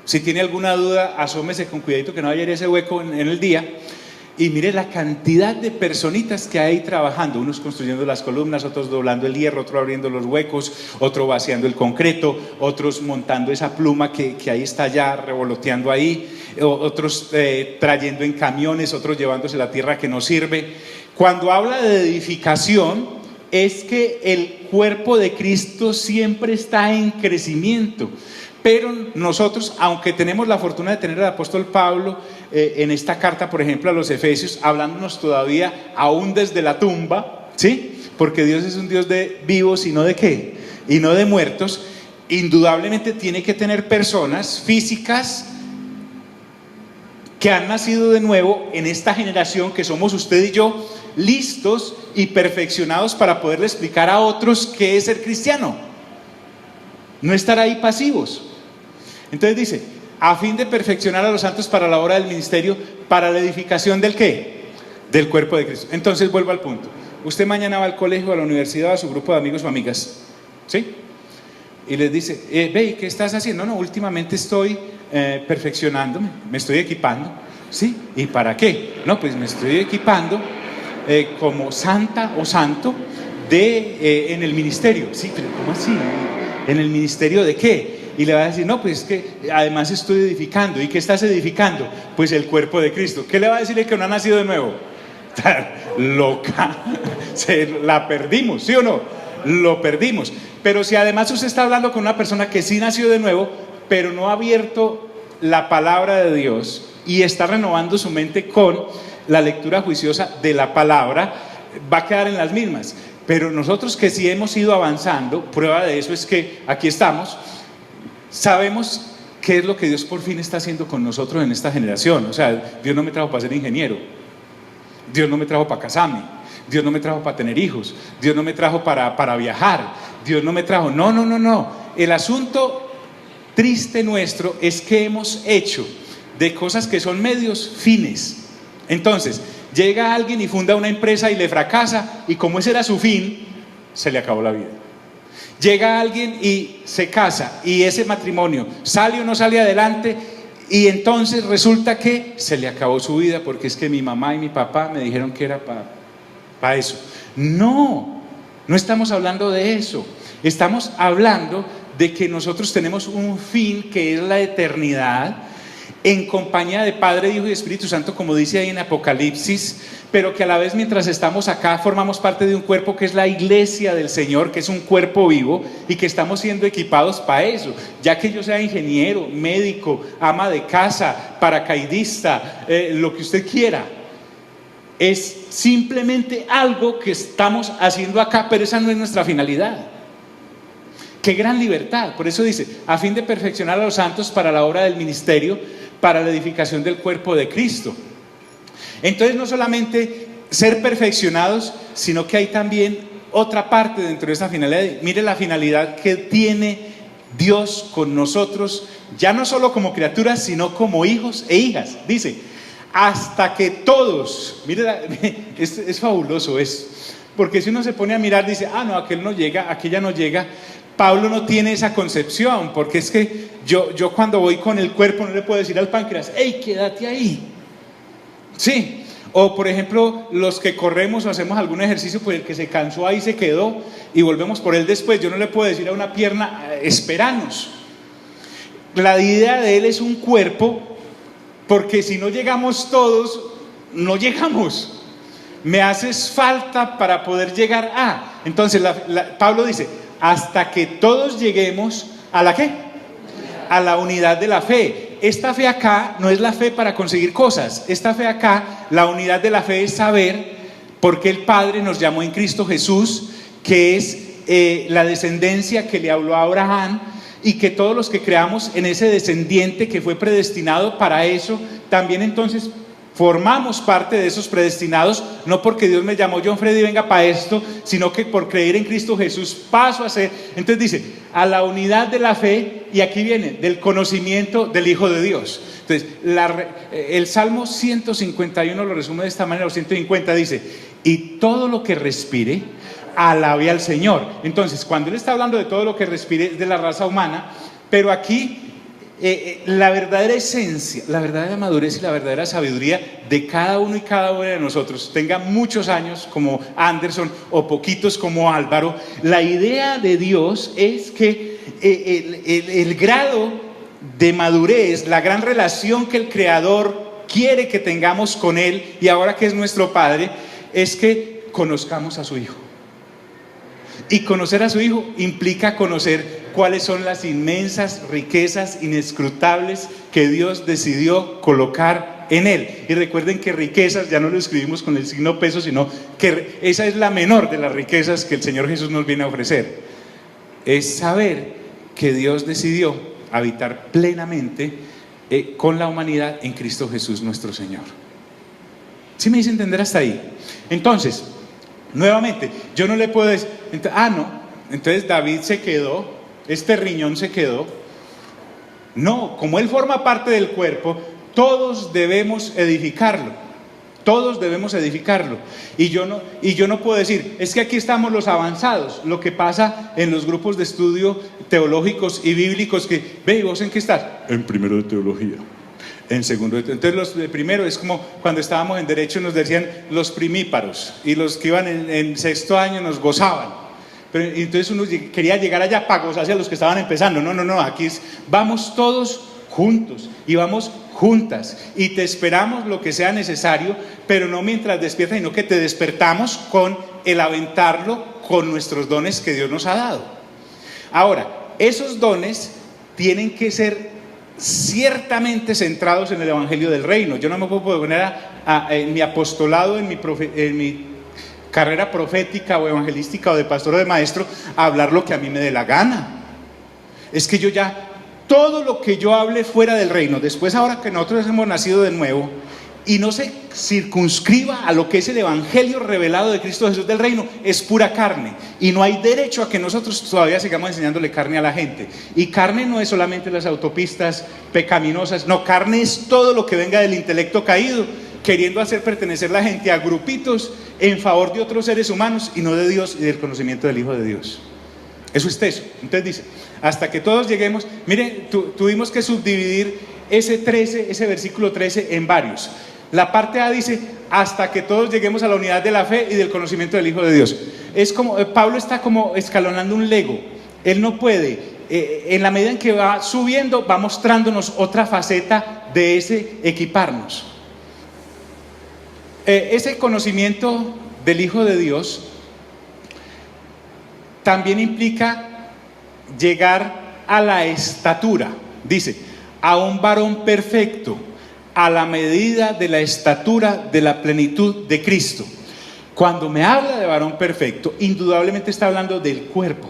Si tiene alguna duda, asómese con cuidadito que no vaya a ir ese hueco en el día. y mire la cantidad de personitas que hay trabajando, unos construyendo las columnas, otros doblando el hierro, otros abriendo los huecos, otros vaciando el concreto, otros montando esa pluma que ahí está ya revoloteando ahí, otros trayendo en camiones, otros llevándose la tierra que no sirve. Cuando habla de edificación, es que el cuerpo de Cristo siempre está en crecimiento. Pero nosotros, aunque tenemos la fortuna de tener al apóstol Pablo en esta carta, por ejemplo, a los Efesios, hablándonos todavía aún desde la tumba, ¿sí? Porque Dios es un Dios de vivos y no de ¿qué? Y no de muertos. Indudablemente tiene que tener personas físicas que han nacido de nuevo en esta generación que somos usted y yo, listos y perfeccionados para poderle explicar a otros qué es ser cristiano. No estar ahí pasivos. Entonces dice, a fin de perfeccionar a los santos para la obra del ministerio, para la edificación ¿del qué? Del cuerpo de Cristo. Entonces vuelvo al punto. Usted mañana va al colegio, a la universidad, a su grupo de amigos o amigas, ¿sí? Y les dice, ve, ¿qué estás haciendo? No, últimamente estoy perfeccionándome, me estoy equipando, ¿sí? ¿Y para qué? No, pues me estoy equipando como santa o santo en el ministerio. Sí, pero ¿cómo así? ¿En el ministerio de qué? Y le va a decir, no, pues es que además estoy edificando. ¿Y qué estás edificando? Pues el cuerpo de Cristo. ¿Qué le va a decir el que no ha nacido de nuevo? Loca, la perdimos, ¿sí o no? Lo perdimos. Pero si además usted está hablando con una persona que sí nació de nuevo, pero no ha abierto la palabra de Dios y está renovando su mente con la lectura juiciosa de la palabra, va a quedar en las mismas. Pero nosotros que sí hemos ido avanzando, prueba de eso es que aquí estamos, sabemos qué es lo que Dios por fin está haciendo con nosotros en esta generación. O sea, Dios no me trajo para ser ingeniero, Dios no me trajo para casarme, Dios no me trajo para tener hijos, Dios no me trajo para viajar, Dios no me trajo, no. El asunto triste nuestro es que hemos hecho de cosas que son medios fines. Entonces, llega alguien y funda una empresa y le fracasa, y como ese era su fin, se le acabó la vida. Llega alguien y se casa, y ese matrimonio sale o no sale adelante, y entonces resulta que se le acabó su vida, porque es que mi mamá y mi papá me dijeron que era para eso. No estamos hablando de eso. Estamos hablando de que nosotros tenemos un fin que es la eternidad, en compañía de Padre, Hijo y Espíritu Santo, como dice ahí en Apocalipsis, pero que a la vez mientras estamos acá formamos parte de un cuerpo que es la iglesia del Señor, que es un cuerpo vivo y que estamos siendo equipados para eso. Ya que yo sea ingeniero, médico, ama de casa, paracaidista, lo que usted quiera, es simplemente algo que estamos haciendo acá, pero esa no es nuestra finalidad. ¡Qué gran libertad! Por eso dice, a fin de perfeccionar a los santos para la obra del ministerio, para la edificación del cuerpo de Cristo. Entonces no solamente ser perfeccionados, sino que hay también otra parte dentro de esa finalidad. Mire la finalidad que tiene Dios con nosotros, ya no solo como criaturas, sino como hijos e hijas. Dice, hasta que todos, mire, es fabuloso eso, porque si uno se pone a mirar, dice, no, aquel no llega, aquella no llega. Pablo no tiene esa concepción, porque es que yo cuando voy con el cuerpo no le puedo decir al páncreas, ¡hey, quédate ahí! Sí, o por ejemplo, los que corremos o hacemos algún ejercicio, pues el que se cansó ahí se quedó y volvemos por él después. Yo no le puedo decir a una pierna, esperanos. La idea de él es un cuerpo, porque si no llegamos todos, no llegamos. Me haces falta para poder llegar a. Entonces Pablo dice, hasta que todos lleguemos a la ¿qué? A la unidad de la fe. Esta fe acá no es la fe para conseguir cosas. Esta fe acá, la unidad de la fe es saber por qué el Padre nos llamó en Cristo Jesús, que es la descendencia que le habló a Abraham, y que todos los que creamos en ese descendiente que fue predestinado para eso, también entonces formamos parte de esos predestinados, no porque Dios me llamó, John Freddy, venga para esto, sino que por creer en Cristo Jesús paso a ser. Entonces dice, a la unidad de la fe, y aquí viene, del conocimiento del Hijo de Dios. Entonces, el Salmo 151 lo resume de esta manera, o 150 dice, y todo lo que respire, alabe al Señor. Entonces, cuando él está hablando de todo lo que respire, es de la raza humana, pero aquí la verdadera esencia, la verdadera madurez y la verdadera sabiduría de cada uno y cada una de nosotros, tenga muchos años como Anderson o poquitos como Álvaro, la idea de Dios es que el grado de madurez, la gran relación que el Creador quiere que tengamos con Él, y ahora que es nuestro Padre, es que conozcamos a su Hijo. Y conocer a su Hijo implica conocer cuáles son las inmensas riquezas inescrutables que Dios decidió colocar en Él. Y recuerden que riquezas, ya no lo escribimos con el signo peso, sino que esa es la menor de las riquezas que el Señor Jesús nos viene a ofrecer. Es saber que Dios decidió habitar plenamente con la humanidad en Cristo Jesús nuestro Señor. ¿Sí me hice entender hasta ahí? Entonces, nuevamente, yo no le puedo decir, entonces David se quedó, este riñón se quedó. No, como él forma parte del cuerpo, todos debemos edificarlo. Todos debemos edificarlo. Y yo no puedo decir, es que aquí estamos los avanzados. Lo que pasa en los grupos de estudio teológicos y bíblicos, que, ve, ¿y vos en qué estás? En primero de teología. En segundo de teología. Entonces los de primero es como cuando estábamos en derecho nos decían los primíparos, y los que iban en sexto año nos gozaban. Pero entonces uno quería llegar allá para gozarse a los que estaban empezando. No, aquí vamos todos juntos y vamos juntas y te esperamos lo que sea necesario, pero no mientras despiertas, sino que te despertamos con el aventarlo con nuestros dones que Dios nos ha dado. Ahora, esos dones tienen que ser ciertamente centrados en el Evangelio del Reino. Yo no me puedo poner en mi apostolado, en mi carrera profética o evangelística o de pastor o de maestro, a hablar lo que a mí me dé la gana. Es que yo ya, todo lo que yo hable fuera del reino, después ahora que nosotros hemos nacido de nuevo y no se circunscriba a lo que es el evangelio revelado de Cristo Jesús del reino, es pura carne, y no hay derecho a que nosotros todavía sigamos enseñándole carne a la gente. Y carne no es solamente las autopistas pecaminosas, no, carne es todo lo que venga del intelecto caído, queriendo hacer pertenecer la gente a grupitos en favor de otros seres humanos y no de Dios y del conocimiento del Hijo de Dios. Eso es teso. Entonces dice, hasta que todos lleguemos, miren, tuvimos que subdividir ese versículo 13 en varios. La parte A dice, hasta que todos lleguemos a la unidad de la fe y del conocimiento del Hijo de Dios. Es como, Pablo está como escalonando un Lego. Él no puede, en la medida en que va subiendo, va mostrándonos otra faceta de ese equiparnos. Ese conocimiento del Hijo de Dios también implica llegar a la estatura, dice, a un varón perfecto, a la medida de la estatura de la plenitud de Cristo. Cuando me habla de varón perfecto, indudablemente está hablando del cuerpo.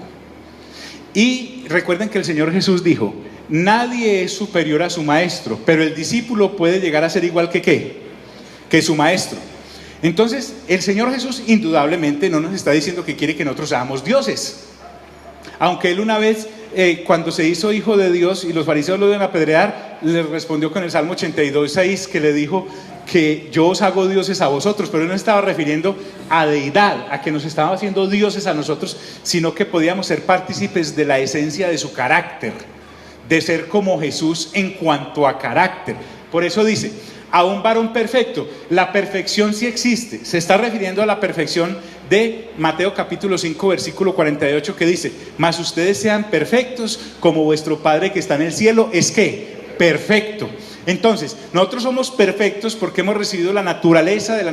Y recuerden que el Señor Jesús dijo, nadie es superior a su maestro, pero el discípulo puede llegar a ser igual que su maestro. Entonces, el Señor Jesús indudablemente no nos está diciendo que quiere que nosotros seamos dioses. Aunque Él una vez, cuando se hizo hijo de Dios y los fariseos lo iban a apedrear, le respondió con el Salmo 82:6, que le dijo que yo os hago dioses a vosotros, pero Él no estaba refiriendo a deidad, a que nos estaba haciendo dioses a nosotros, sino que podíamos ser partícipes de la esencia de su carácter, de ser como Jesús en cuanto a carácter. Por eso dice, a un varón perfecto. La perfección sí existe. Se está refiriendo a la perfección de Mateo capítulo 5 versículo 48, que dice, mas ustedes sean perfectos como vuestro Padre que está en el cielo es ¿qué? Perfecto. Entonces, nosotros somos perfectos porque hemos recibido la naturaleza de la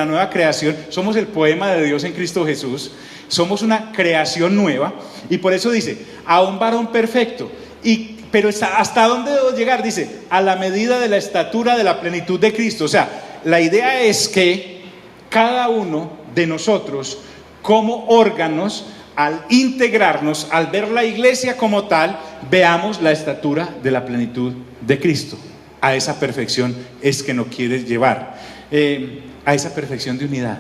nueva creación. Somos el poema de Dios en Cristo Jesús. Somos una creación nueva. Y por eso dice, a un varón perfecto. Pero ¿hasta dónde debo llegar? Dice, a la medida de la estatura de la plenitud de Cristo. O sea, la idea es que cada uno de nosotros, como órganos, al integrarnos, al ver la iglesia como tal, veamos la estatura de la plenitud de Cristo. A esa perfección es que nos quieres llevar, a esa perfección de unidad.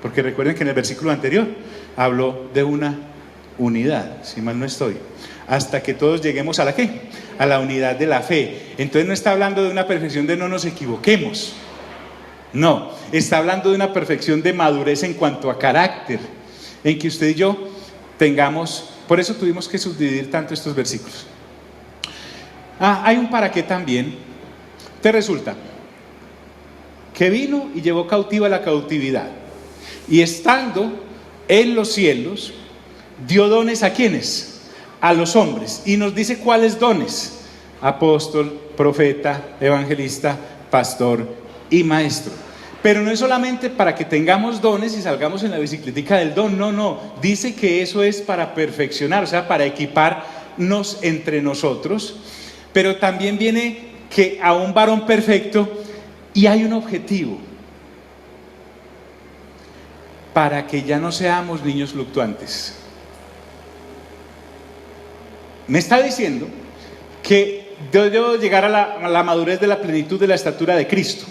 Porque recuerden que en el versículo anterior habló de una unidad, si mal no estoy. Hasta que todos lleguemos a la ¿qué? A la unidad de la fe. Entonces no está hablando de una perfección de no nos equivoquemos. No, está hablando de una perfección de madurez en cuanto a carácter, en que usted y yo tengamos, por eso tuvimos que subdividir tanto estos versículos. Hay un para qué también. Te resulta que vino y llevó cautiva la cautividad, y estando en los cielos dio dones ¿a quiénes? A los hombres. Y nos dice cuáles dones: apóstol, profeta, evangelista, pastor y maestro. Pero no es solamente para que tengamos dones y salgamos en la bicicletica del don, no, dice que eso es para perfeccionar, o sea, para equiparnos entre nosotros. Pero también viene que a un varón perfecto, y hay un objetivo: para que ya no seamos niños fluctuantes. Me está diciendo que yo debo llegar a la madurez de la plenitud de la estatura de Cristo.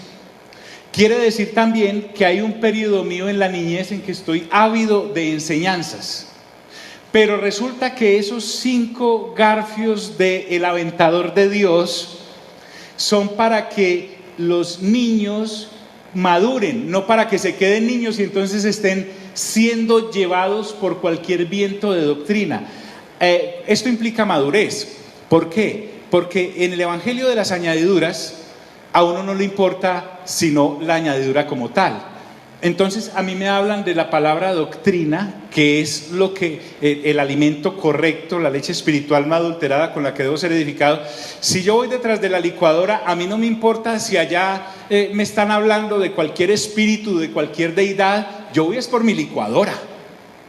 Quiere decir también que hay un periodo mío en la niñez en que estoy ávido de enseñanzas. Pero resulta que esos 5 garfios del aventador de Dios son para que los niños maduren, no para que se queden niños y entonces estén siendo llevados por cualquier viento de doctrina. Esto implica madurez. ¿Por qué? Porque en el evangelio de las añadiduras a uno no le importa sino la añadidura como tal. Entonces a mí me hablan de la palabra doctrina, que es lo que el alimento correcto, la leche espiritual no adulterada con la que debo ser edificado. Si yo voy detrás de la licuadora, a mí no me importa si allá me están hablando de cualquier espíritu, de cualquier deidad. Yo voy es por mi licuadora,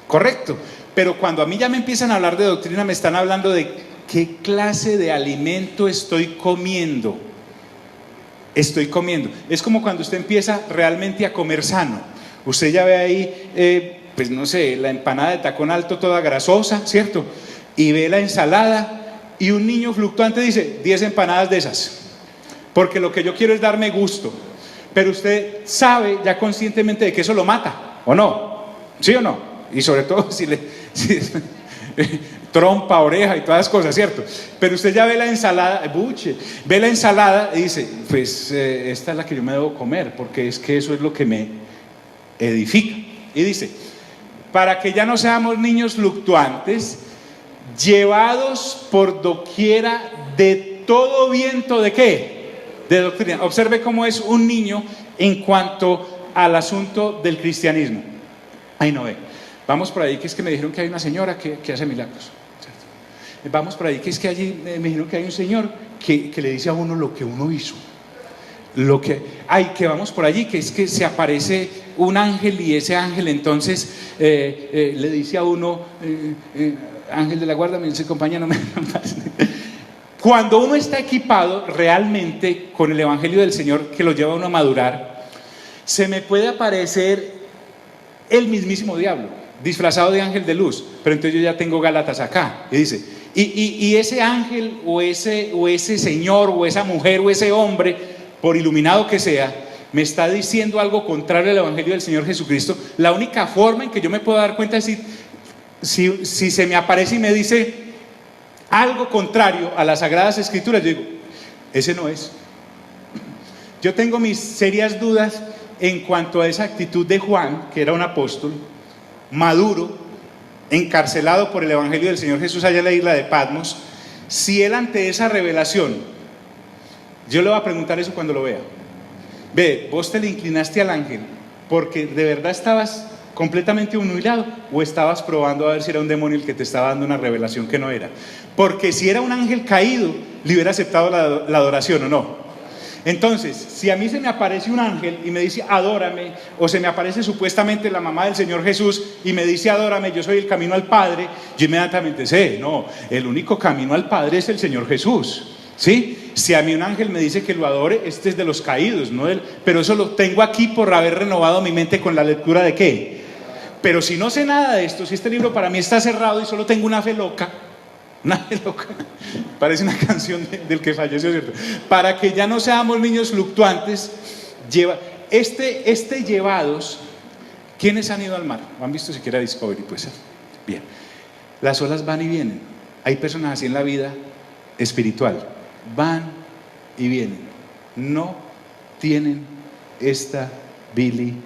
correcto. Pero cuando a mí ya me empiezan a hablar de doctrina, me están hablando de qué clase de alimento estoy comiendo. Es como cuando usted empieza realmente a comer sano. Usted ya ve ahí, pues no sé, la empanada de tacón alto toda grasosa, ¿cierto? Y ve la ensalada, y un niño fluctuante dice: 10 empanadas de esas, porque lo que yo quiero es darme gusto. Pero usted sabe ya conscientemente de que eso lo mata, ¿o no? ¿Sí o no? Y sobre todo si trompa, oreja y todas las cosas, ¿cierto? Pero usted ya ve la ensalada, ve la ensalada y dice: pues esta es la que yo me debo comer, porque es que eso es lo que me edifica. Y dice: para que ya no seamos niños fluctuantes, llevados por doquiera de todo viento ¿de qué? De doctrina. Observe cómo es un niño en cuanto al asunto del cristianismo. Ay, no ve. Vamos por ahí, que es que me dijeron que hay una señora que hace milagros. Vamos por ahí, que es que allí me dijeron que hay un señor que le dice a uno lo que uno hizo. Que vamos por allí, que es que se aparece un ángel, y ese ángel entonces le dice a uno: ángel de la guarda, me dice: compañía, no me pase. Cuando uno está equipado realmente con el evangelio del Señor, que lo lleva a uno a madurar, se me puede aparecer el mismísimo diablo disfrazado de ángel de luz, pero entonces yo ya tengo Gálatas acá, y dice: y ese ángel o ese señor o esa mujer o ese hombre, por iluminado que sea, me está diciendo algo contrario al evangelio del Señor Jesucristo. La única forma en que yo me puedo dar cuenta es si se me aparece y me dice algo contrario a las Sagradas Escrituras, yo digo: ese no es. Yo tengo mis serias dudas en cuanto a esa actitud de Juan, que era un apóstol maduro, encarcelado por el evangelio del Señor Jesús allá en la isla de Patmos. Si él, ante esa revelación, yo le voy a preguntar eso cuando lo vea: ve, vos te le inclinaste al ángel porque de verdad estabas completamente humillado, o estabas probando a ver si era un demonio el que te estaba dando una revelación que no era. Porque si era un ángel caído, le hubiera aceptado la adoración, ¿o no? Entonces, si a mí se me aparece un ángel y me dice: adórame, o se me aparece supuestamente la mamá del Señor Jesús y me dice: adórame, yo soy el camino al Padre, yo inmediatamente sé: no, el único camino al Padre es el Señor Jesús, ¿sí? Si a mí un ángel me dice que lo adore, este es de los caídos, ¿no? Pero eso lo tengo aquí por haber renovado mi mente con la lectura de ¿qué? Pero si no sé nada de esto, si este libro para mí está cerrado y solo tengo una fe loca, parece una canción del que falleció, ¿cierto? Para que ya no seamos niños fluctuantes, llevados. ¿Quiénes han ido al mar? ¿Han visto siquiera Discovery? Pues bien, las olas van y vienen. Hay personas así en la vida espiritual, van y vienen, no tienen estabilidad.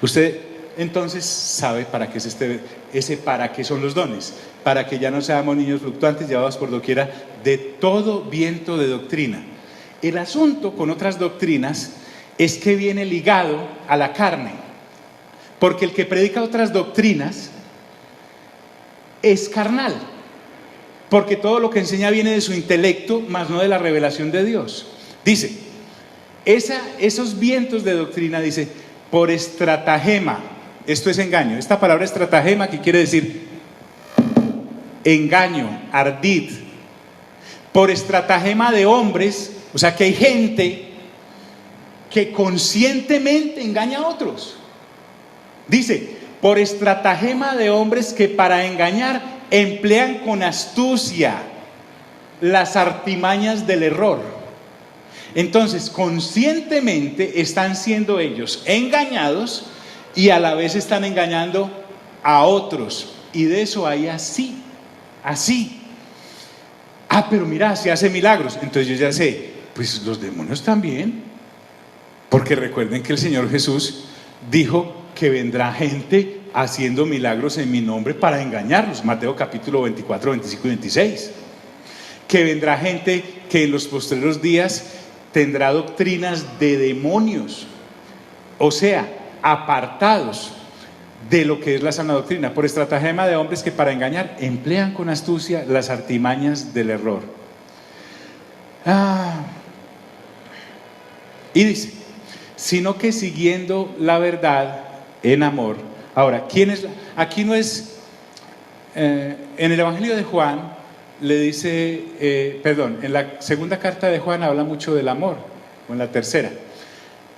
Usted entonces sabe para qué es para qué son los dones: para que ya no seamos niños fluctuantes, llevados por doquiera de todo viento de doctrina. El asunto con otras doctrinas es que viene ligado a la carne, porque el que predica otras doctrinas es carnal, porque todo lo que enseña viene de su intelecto, más no de la revelación de Dios. Dice, esos vientos de doctrina, dice, por estratagema, esto es engaño. Esta palabra estratagema, que quiere decir engaño, ardid, por estratagema de hombres, o sea que hay gente que conscientemente engaña a otros. Dice, por estratagema de hombres que para engañar emplean con astucia las artimañas del error. Entonces, conscientemente están siendo ellos engañados y a la vez están engañando a otros. Y de eso hay así. Pero mira, se hace milagros. Entonces yo ya sé, pues los demonios también. Porque recuerden que el Señor Jesús dijo que vendrá gente haciendo milagros en mi nombre para engañarlos. Mateo capítulo 24, 25 y 26. Que vendrá gente que en los postreros días tendrá doctrinas de demonios. O sea, apartados de lo que es la sana doctrina, por estratagema de hombres que para engañar emplean con astucia las artimañas del error. Y dice, sino que siguiendo la verdad en amor. Ahora, ¿quién es? Aquí no es, en el Evangelio de Juan le dice, en la segunda carta de Juan habla mucho del amor, o en la tercera,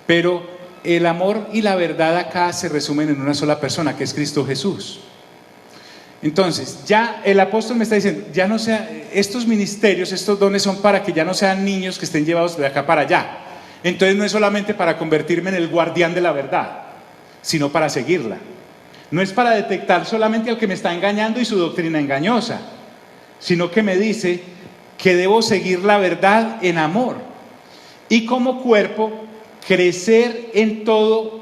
pero el amor y la verdad acá se resumen en una sola persona, que es Cristo Jesús. Entonces, ya el apóstol me está diciendo, ya no sea, estos ministerios, estos dones son para que ya no sean niños que estén llevados de acá para allá. Entonces no es solamente para convertirme en el guardián de la verdad, sino para seguirla. No es para detectar solamente al que me está engañando y su doctrina engañosa, sino que me dice que debo seguir la verdad en amor. Y como cuerpo, crecer en todo,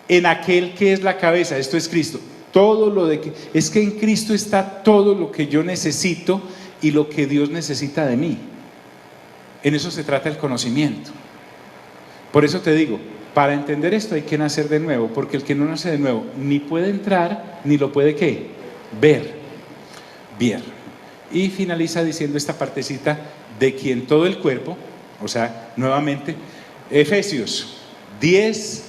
en aquel que es la cabeza, esto es Cristo. Es que en Cristo está todo lo que yo necesito y lo que Dios necesita de mí. En eso se trata el conocimiento. Por eso te digo, para entender esto hay que nacer de nuevo, porque el que no nace de nuevo ni puede entrar, ni lo puede ¿qué? Ver. Y finaliza diciendo esta partecita, de quien todo el cuerpo, o sea, nuevamente, Efesios 10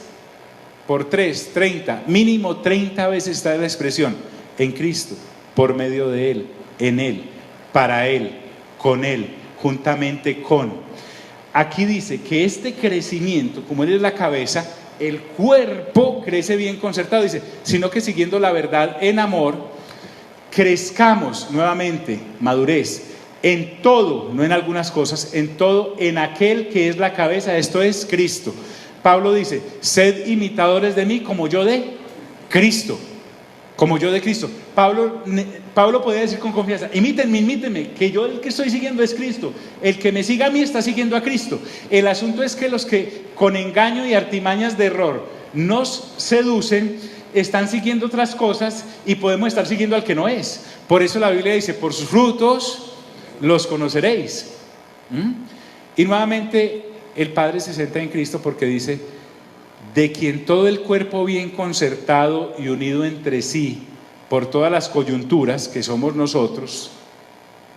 por 3, 30, mínimo 30 veces está la expresión, en Cristo, por medio de Él, en Él, para Él, con Él, juntamente con. Aquí dice que este crecimiento, como Él es la cabeza, el cuerpo crece bien concertado, dice, sino que siguiendo la verdad en amor, crezcamos nuevamente, madurez, en todo, no en algunas cosas, en todo, en aquel que es la cabeza, esto es Cristo. Pablo dice, sed imitadores de mí como yo de Cristo. Como yo de Cristo. Pablo podía decir con confianza, imítenme, que yo el que estoy siguiendo es Cristo. El que me siga a mí está siguiendo a Cristo. El asunto es que los que con engaño y artimañas de error nos seducen, están siguiendo otras cosas y podemos estar siguiendo al que no es. Por eso la Biblia dice, por sus frutos los conoceréis. Y nuevamente el Padre se centra en Cristo porque dice, de quien todo el cuerpo bien concertado y unido entre sí por todas las coyunturas que somos nosotros,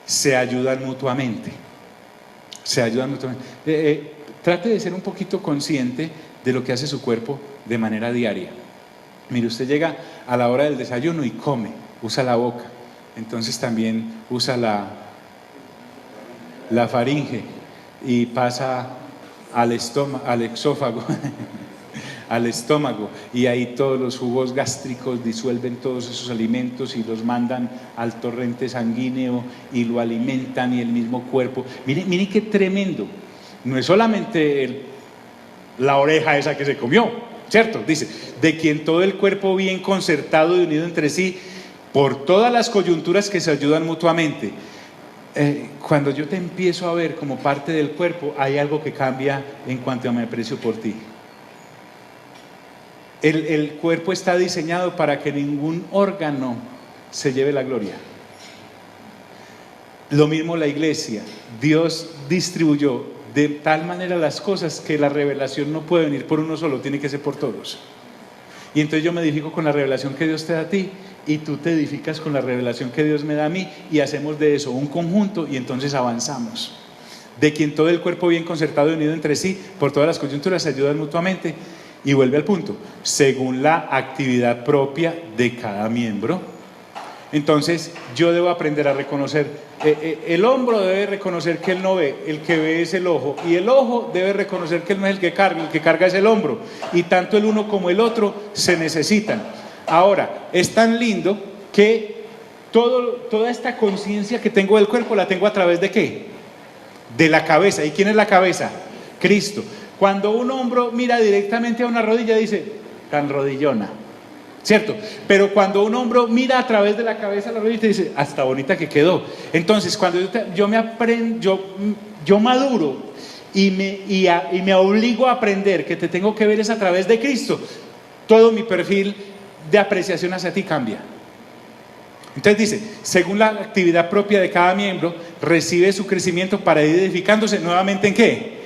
se ayudan mutuamente. Trate de ser un poquito consciente de lo que hace su cuerpo de manera diaria. Mire, usted llega a la hora del desayuno y come, usa la boca, entonces también usa la faringe y pasa al esófago, al estómago, y ahí todos los jugos gástricos disuelven todos esos alimentos y los mandan al torrente sanguíneo y lo alimentan, y el mismo cuerpo. Mire qué tremendo. No es solamente la oreja esa que se comió, ¿cierto? Dice, de quien todo el cuerpo bien concertado y unido entre sí por todas las coyunturas que se ayudan mutuamente. Cuando yo te empiezo a ver como parte del cuerpo, hay algo que cambia en cuanto a mi aprecio por ti. El cuerpo está diseñado para que ningún órgano se lleve la gloria. Lo mismo la iglesia. Dios distribuyó de tal manera las cosas que la revelación no puede venir por uno solo, tiene que ser por todos. Y entonces yo me edifico con la revelación que Dios te da a ti, y tú te edificas con la revelación que Dios me da a mí, y hacemos de eso un conjunto, y entonces avanzamos. De quien todo el cuerpo bien concertado y unido entre sí, por todas las coyunturas se ayudan mutuamente. Y vuelve al punto, según la actividad propia de cada miembro. Entonces yo debo aprender a reconocer, el hombro debe reconocer que él no ve, el que ve es el ojo, y el ojo debe reconocer que él no es el que carga es el hombro, y tanto el uno como el otro se necesitan. Ahora, es tan lindo que toda esta conciencia que tengo del cuerpo la tengo a través de ¿qué? De la cabeza. ¿Y quién es la cabeza? Cristo. Cuando un hombro mira directamente a una rodilla dice, tan rodillona, ¿cierto? Pero cuando un hombro mira a través de la cabeza a la rodilla dice, hasta bonita que quedó. Entonces cuando yo maduro y me obligo a aprender que te tengo que ver es a través de Cristo, todo mi perfil de apreciación hacia ti cambia. Entonces dice, según la actividad propia de cada miembro, recibe su crecimiento para ir edificándose nuevamente ¿en qué?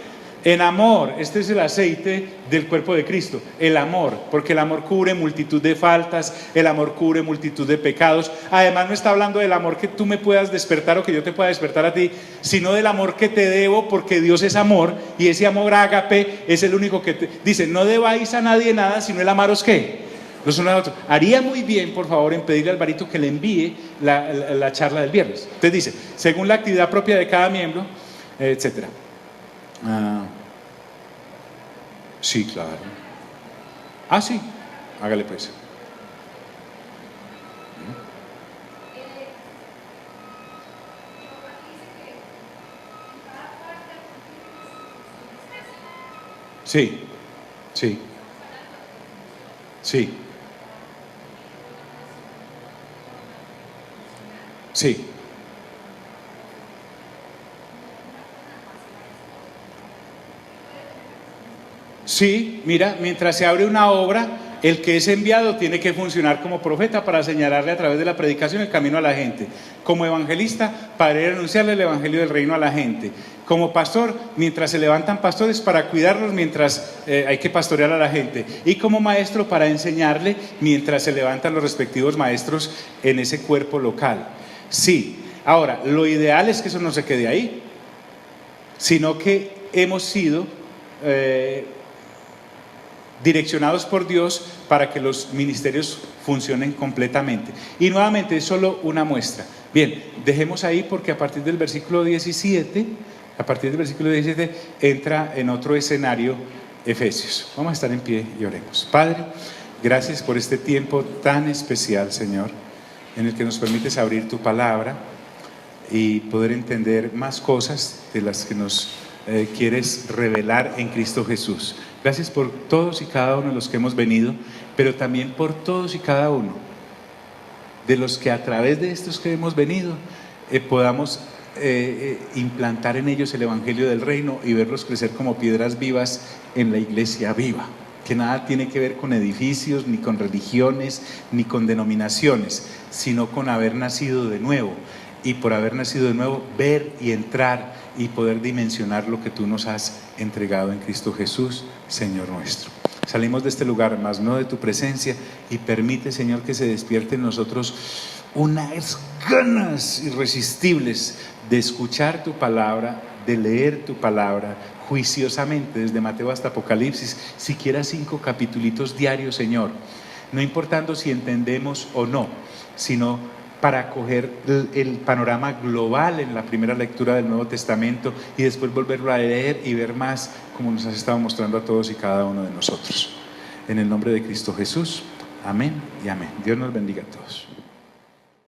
En amor. Este es el aceite del cuerpo de Cristo, el amor, porque el amor cubre multitud de faltas, el amor cubre multitud de pecados. Además no está hablando del amor que tú me puedas despertar o que yo te pueda despertar a ti, sino del amor que te debo, porque Dios es amor, y ese amor ágape es el único que dice, no debáis a nadie nada, sino el amaros ¿qué? Los unos a los otros. Haría muy bien, por favor, en pedirle al Alvarito que le envíe la charla del viernes. Entonces dice, según la actividad propia de cada miembro, etcétera. Sí, claro. Sí, hágale pues. Sí, sí, sí, sí. Sí, mira, mientras se abre una obra, el que es enviado tiene que funcionar como profeta para señalarle a través de la predicación el camino a la gente. Como evangelista, para ir a anunciarle el evangelio del reino a la gente. Como pastor, mientras se levantan pastores para cuidarlos mientras hay que pastorear a la gente. Y como maestro, para enseñarle mientras se levantan los respectivos maestros en ese cuerpo local. Sí, ahora, lo ideal es que eso no se quede ahí, sino que hemos sido direccionados por Dios para que los ministerios funcionen completamente. Y nuevamente es solo una muestra. Bien, dejemos ahí porque a partir del versículo 17 entra en otro escenario Efesios. Vamos a estar en pie y oremos. Padre, gracias por este tiempo tan especial, Señor, en el que nos permites abrir tu palabra y poder entender más cosas de las que nos quieres revelar en Cristo Jesús. Gracias por todos y cada uno de los que hemos venido, pero también por todos y cada uno de los que a través de estos que hemos venido podamos implantar en ellos el evangelio del reino y verlos crecer como piedras vivas en la iglesia viva, que nada tiene que ver con edificios, ni con religiones, ni con denominaciones, sino con haber nacido de nuevo, y por haber nacido de nuevo ver y entrar y poder dimensionar lo que tú nos has entregado en Cristo Jesús, Señor nuestro. Salimos de este lugar, mas no de tu presencia, y permite, Señor, que se despierte en nosotros unas ganas irresistibles de escuchar tu palabra, de leer tu palabra juiciosamente, desde Mateo hasta Apocalipsis, siquiera 5 capitulitos diarios, Señor, no importando si entendemos o no, sino para coger el panorama global en la primera lectura del Nuevo Testamento y después volverlo a leer y ver más como nos has estado mostrando a todos y cada uno de nosotros. En el nombre de Cristo Jesús, amén y amén. Dios nos bendiga a todos.